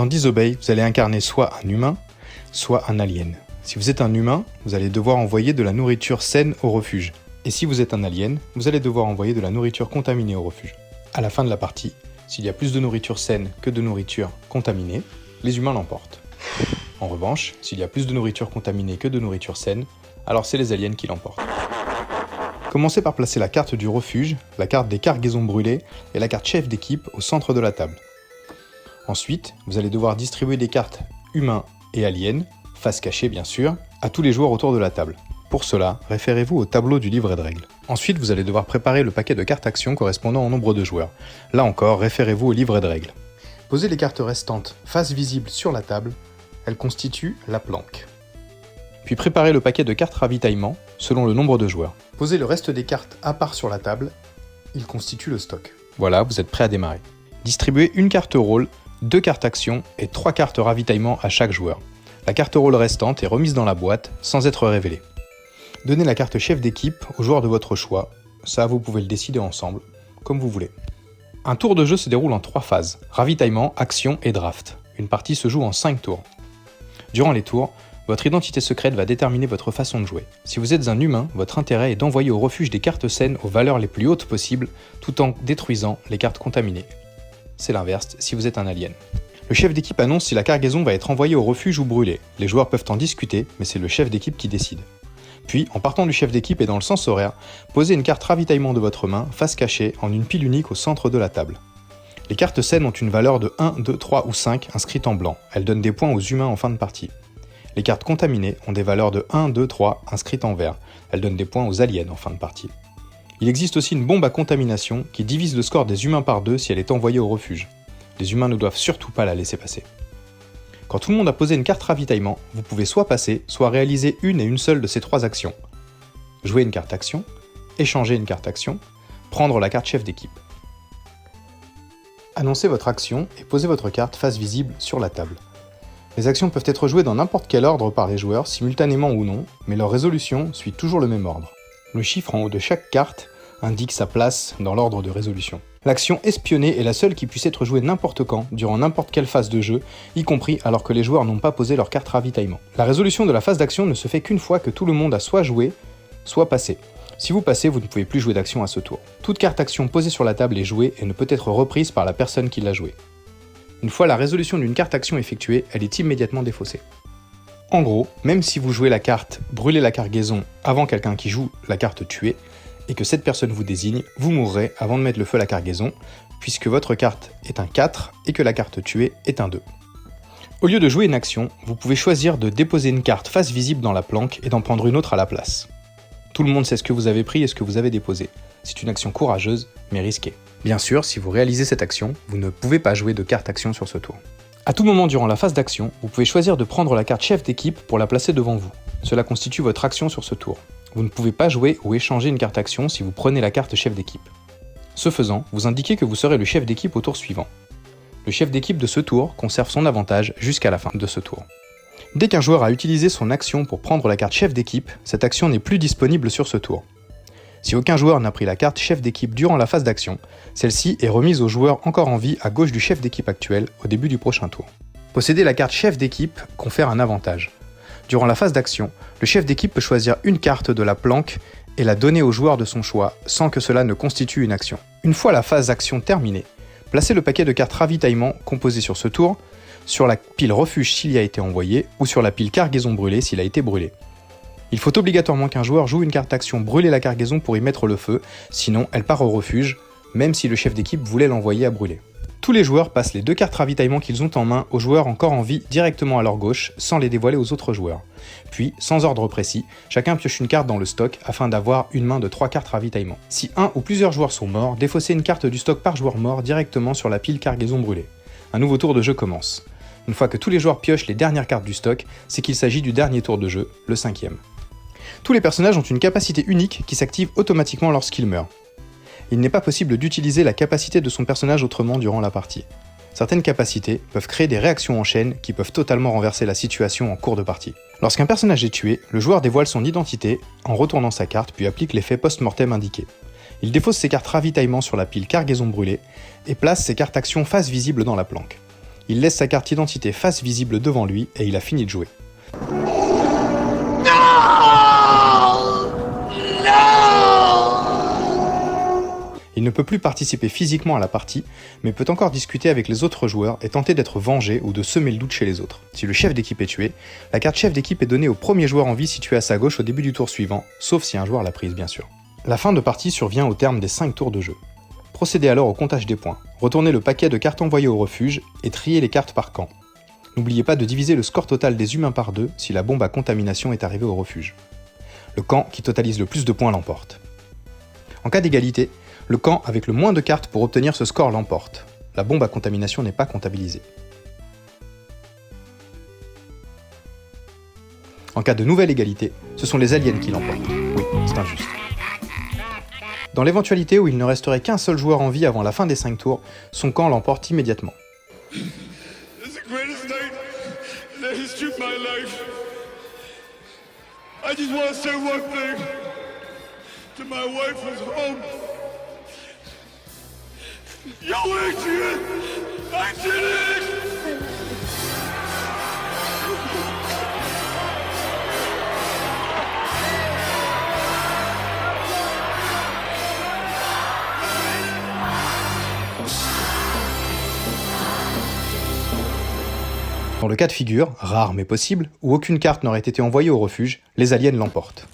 Dans Disobey, vous allez incarner soit un humain, soit un alien. Si vous êtes un humain, vous allez devoir envoyer de la nourriture saine au refuge. Et si vous êtes un alien, vous allez devoir envoyer de la nourriture contaminée au refuge. À la fin de la partie, s'il y a plus de nourriture saine que de nourriture contaminée, les humains l'emportent. En revanche, s'il y a plus de nourriture contaminée que de nourriture saine, alors c'est les aliens qui l'emportent. Commencez par placer la carte du refuge, la carte des cargaisons brûlées et la carte chef d'équipe au centre de la table. Ensuite, vous allez devoir distribuer des cartes humains et aliens, face cachée bien sûr, à tous les joueurs autour de la table. Pour cela, référez-vous au tableau du livret de règles. Ensuite, vous allez devoir préparer le paquet de cartes actions correspondant au nombre de joueurs. Là encore, référez-vous au livret de règles. Posez les cartes restantes face visible sur la table, elles constituent la planque. Puis préparez le paquet de cartes ravitaillement selon le nombre de joueurs. Posez le reste des cartes à part sur la table, il constitue le stock. Voilà, vous êtes prêt à démarrer. Distribuez une carte rôle, 2 cartes actions et 3 cartes ravitaillement à chaque joueur. La carte rôle restante est remise dans la boîte sans être révélée. Donnez la carte chef d'équipe au joueur de votre choix, ça vous pouvez le décider ensemble, comme vous voulez. Un tour de jeu se déroule en 3 phases, ravitaillement, action et draft. Une partie se joue en 5 tours. Durant les tours, votre identité secrète va déterminer votre façon de jouer. Si vous êtes un humain, votre intérêt est d'envoyer au refuge des cartes saines aux valeurs les plus hautes possibles, tout en détruisant les cartes contaminées. C'est l'inverse si vous êtes un alien. Le chef d'équipe annonce si la cargaison va être envoyée au refuge ou brûlée. Les joueurs peuvent en discuter, mais c'est le chef d'équipe qui décide. Puis, en partant du chef d'équipe et dans le sens horaire, posez une carte ravitaillement de votre main, face cachée, en une pile unique au centre de la table. Les cartes saines ont une valeur de 1, 2, 3 ou 5 inscrites en blanc. Elles donnent des points aux humains en fin de partie. Les cartes contaminées ont des valeurs de 1, 2, 3 inscrites en vert. Elles donnent des points aux aliens en fin de partie. Il existe aussi une bombe à contamination qui divise le score des humains par 2 si elle est envoyée au refuge. Les humains ne doivent surtout pas la laisser passer. Quand tout le monde a posé une carte ravitaillement, vous pouvez soit passer, soit réaliser une et une seule de ces 3 actions. Jouer une carte action, échanger une carte action, prendre la carte chef d'équipe. Annoncez votre action et posez votre carte face visible sur la table. Les actions peuvent être jouées dans n'importe quel ordre par les joueurs, simultanément ou non, mais leur résolution suit toujours le même ordre. Le chiffre en haut de chaque carte indique sa place dans l'ordre de résolution. L'action espionner est la seule qui puisse être jouée n'importe quand, durant n'importe quelle phase de jeu, y compris alors que les joueurs n'ont pas posé leur carte ravitaillement. La résolution de la phase d'action ne se fait qu'une fois que tout le monde a soit joué, soit passé. Si vous passez, vous ne pouvez plus jouer d'action à ce tour. Toute carte action posée sur la table est jouée et ne peut être reprise par la personne qui l'a jouée. Une fois la résolution d'une carte action effectuée, elle est immédiatement défaussée. En gros, même si vous jouez la carte « Brûler la cargaison » avant quelqu'un qui joue la carte « Tuer », et que cette personne vous désigne, vous mourrez avant de mettre le feu à la cargaison, puisque votre carte est un 4 et que la carte tuée est un 2. Au lieu de jouer une action, vous pouvez choisir de déposer une carte face visible dans la planque et d'en prendre une autre à la place. Tout le monde sait ce que vous avez pris et ce que vous avez déposé. C'est une action courageuse, mais risquée. Bien sûr, si vous réalisez cette action, vous ne pouvez pas jouer de carte action sur ce tour. À tout moment durant la phase d'action, vous pouvez choisir de prendre la carte chef d'équipe pour la placer devant vous. Cela constitue votre action sur ce tour. Vous ne pouvez pas jouer ou échanger une carte action si vous prenez la carte chef d'équipe. Ce faisant, vous indiquez que vous serez le chef d'équipe au tour suivant. Le chef d'équipe de ce tour conserve son avantage jusqu'à la fin de ce tour. Dès qu'un joueur a utilisé son action pour prendre la carte chef d'équipe, cette action n'est plus disponible sur ce tour. Si aucun joueur n'a pris la carte chef d'équipe durant la phase d'action, celle-ci est remise au joueur encore en vie à gauche du chef d'équipe actuel au début du prochain tour. Posséder la carte chef d'équipe confère un avantage. Durant la phase d'action, le chef d'équipe peut choisir une carte de la planque et la donner au joueur de son choix sans que cela ne constitue une action. Une fois la phase d'action terminée, placez le paquet de cartes ravitaillement composé sur ce tour sur la pile refuge s'il y a été envoyé ou sur la pile cargaison brûlée s'il a été brûlé. Il faut obligatoirement qu'un joueur joue une carte action brûler la cargaison pour y mettre le feu, sinon elle part au refuge, même si le chef d'équipe voulait l'envoyer à brûler. Tous les joueurs passent les 2 cartes ravitaillement qu'ils ont en main aux joueurs encore en vie directement à leur gauche, sans les dévoiler aux autres joueurs. Puis, sans ordre précis, chacun pioche une carte dans le stock afin d'avoir une main de 3 cartes ravitaillement. Si un ou plusieurs joueurs sont morts, défaussez une carte du stock par joueur mort directement sur la pile cargaison brûlée. Un nouveau tour de jeu commence. Une fois que tous les joueurs piochent les dernières cartes du stock, c'est qu'il s'agit du dernier tour de jeu, le 5e. Tous les personnages ont une capacité unique qui s'active automatiquement lorsqu'ils meurent. Il n'est pas possible d'utiliser la capacité de son personnage autrement durant la partie. Certaines capacités peuvent créer des réactions en chaîne qui peuvent totalement renverser la situation en cours de partie. Lorsqu'un personnage est tué, le joueur dévoile son identité en retournant sa carte puis applique l'effet post-mortem indiqué. Il défausse ses cartes ravitaillement sur la pile cargaison brûlée et place ses cartes actions face visible dans la planque. Il laisse sa carte d'identité face visible devant lui et il a fini de jouer. Il ne peut plus participer physiquement à la partie, mais peut encore discuter avec les autres joueurs et tenter d'être vengé ou de semer le doute chez les autres. Si le chef d'équipe est tué, la carte chef d'équipe est donnée au premier joueur en vie situé à sa gauche au début du tour suivant, sauf si un joueur l'a prise bien sûr. La fin de partie survient au terme des 5 tours de jeu. Procédez alors au comptage des points, retournez le paquet de cartes envoyées au refuge et triez les cartes par camp. N'oubliez pas de diviser le score total des humains par 2 si la bombe à contamination est arrivée au refuge. Le camp qui totalise le plus de points l'emporte. En cas d'égalité, le camp avec le moins de cartes pour obtenir ce score l'emporte. La bombe à contamination n'est pas comptabilisée. En cas de nouvelle égalité, ce sont les aliens qui l'emportent. Oui, c'est injuste. Dans l'éventualité où il ne resterait qu'un seul joueur en vie avant la fin des 5 tours, son camp l'emporte immédiatement. Yo, Adrian! I did it! Dans le cas de figure, rare mais possible, où aucune carte n'aurait été envoyée au refuge, les aliens l'emportent.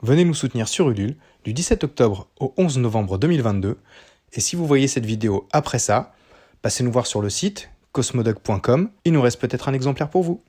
Venez nous soutenir sur Ulule du 17 octobre au 11 novembre 2022, et si vous voyez cette vidéo après ça, passez nous voir sur le site cosmodog.com, il nous reste peut-être un exemplaire pour vous.